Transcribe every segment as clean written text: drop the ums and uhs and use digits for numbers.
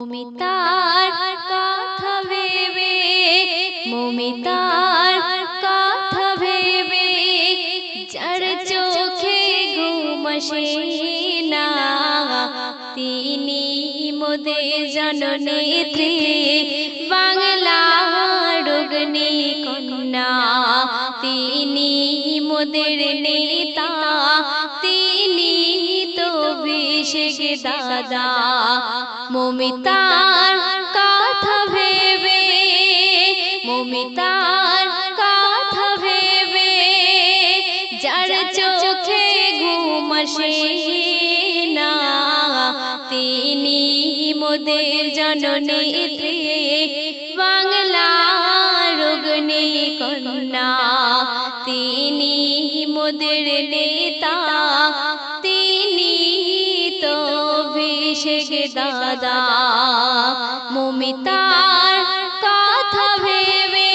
মমিতার কথা ভেবে মমিতার কথা ভেবে যার চোখে ঘুম আসে না তিনি মোদের জননেত্রী বাংলার অগ্নি কন্যা তিনি মোদের নেতা তিনি তো বিশেষ দাদা মমিতার কথা ভেবে মমিতার কথা ভেবে যার চোখে ঘুম আসে না তিনি মোদের জননেত্রী বাংলার অগ্নি কন্যা তিনি মোদের নেতা তিনি তো বিশেষ দাদা মমিতার কথা ভেবে।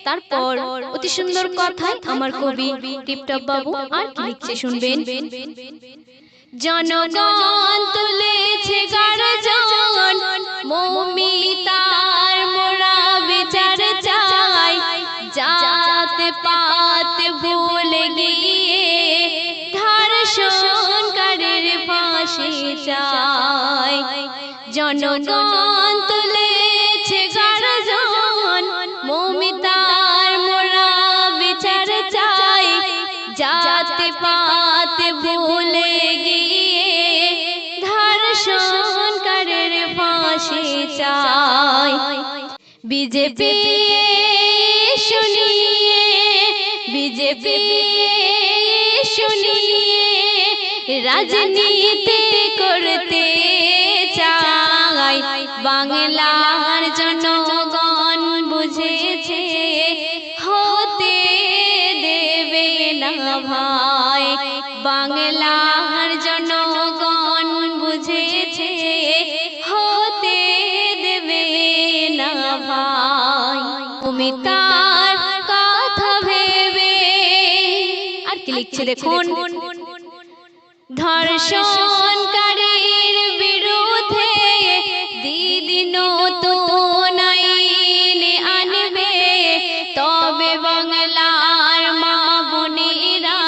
তারপর অতি সুন্দর কথায় আমার কবি টিপটপ বাবু আর কি লিখছে শুনবেন। জনগণ তুলেছে গর্জন মমিতার মোরা বিচার চাই জাত পাত ভুলে গিয়ে ধর্ষণকারীর ফাঁসি চাই জনগণ তুলেছে গর্জন মমিতার মোরা বিচার চাই জাত পাত ভুলে গিয়ে ধর্ষণকারীর ফাঁসি চাই বিজেপি শুনিয়ে বিজেপি শুনিয়ে রাজনীতি করতে চাই বাংলার জনগণ বুঝেছে হতে দেবে না ভাই বাংলার জনগণ বুঝেছে হতে দেবে না ভাই মমিতার কথা ভেবে। আর কি লিখছে দেখুন। ধর্ষণকারীর বিরুদ্ধে দিদি নতুন আইন আনবে তবে বাংলার মা বোনেরা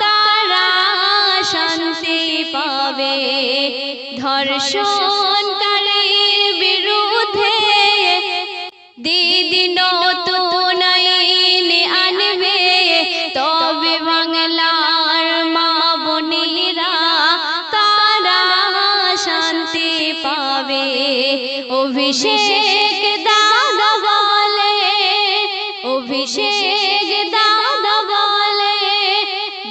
তারা শান্তি পাবে ধর্ষণকারীর বিরুদ্ধে দিদি নতুন আইন আনবে তবে বাংলার মা বোনেরা তারা শান্তি পাবে অভিষেক দাদা বলে অভিষেক দাদা বলে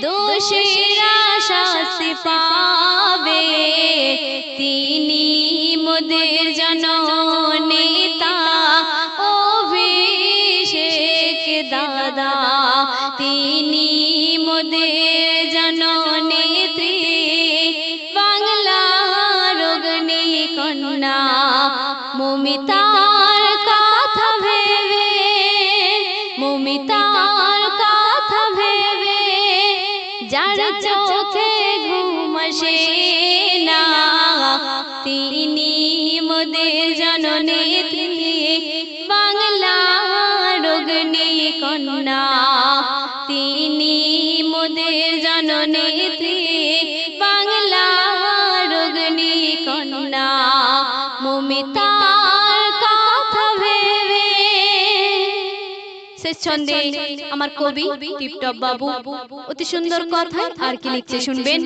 দোষীরা শাস্তি পাবে তিনি মোদের জননেতা অভিষেক দাদা তিনি মোদের জননেত্রী বাংলার অগ্নি কন্যা মমিতার কথা ভেবে মমিতার কথা ভেবে যার চোখে ঘুম আসে না তিনি মোদের জননেত্রী বাংলার অগ্নি কন্যা তিনি মোদের জননেত্রী বাংলার অগ্নি কন্যা মমিতার কথা ভেবে। শেষ ছন্দে আমার কবি টিপটপ বাবু অতি সুন্দর কথা আর কি লিখছে শুনবেন।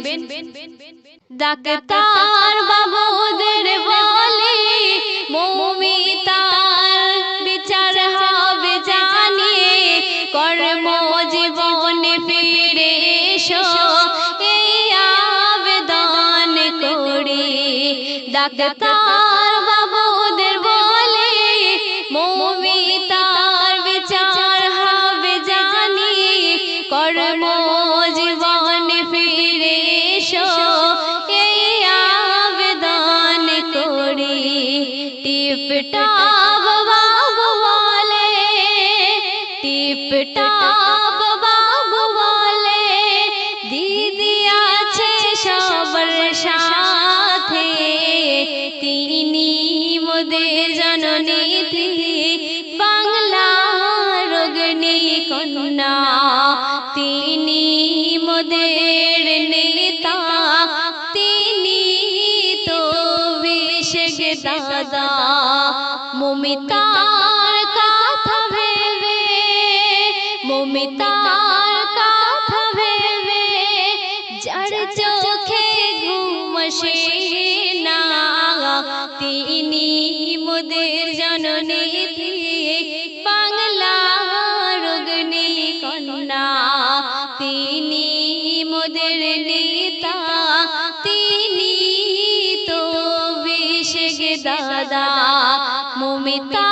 ডাক্তার বাবুদের বলে মমিতার বিচার হবে জানিয়ে কর্মজীবনে ফিরে এসো এই আবেদন করি ডাক্তার বাবুদের বলে মমিতার বিচার হবে জানিয়ে কর্মজীবনে ফিরে এসো এই আবেদন করি টিপটপ বাবু বলে টিপটপ বাবু বলে দিদি আছে সবার সাথে মোদের জননীতি বাংলার অগ্নি কন্যা তিনি মোদের নেতা তিনি তো বিশেষ দাদা মমিতার কথা ভেবে মমিতার কথা ভেবে যার চোখে ঘুম আসে না তিনি মোদের জননীতি বাংলার অগ্নি কন্যা তিনি মোদের নেতা তিনি তো বিশেষ দাদা মমিতা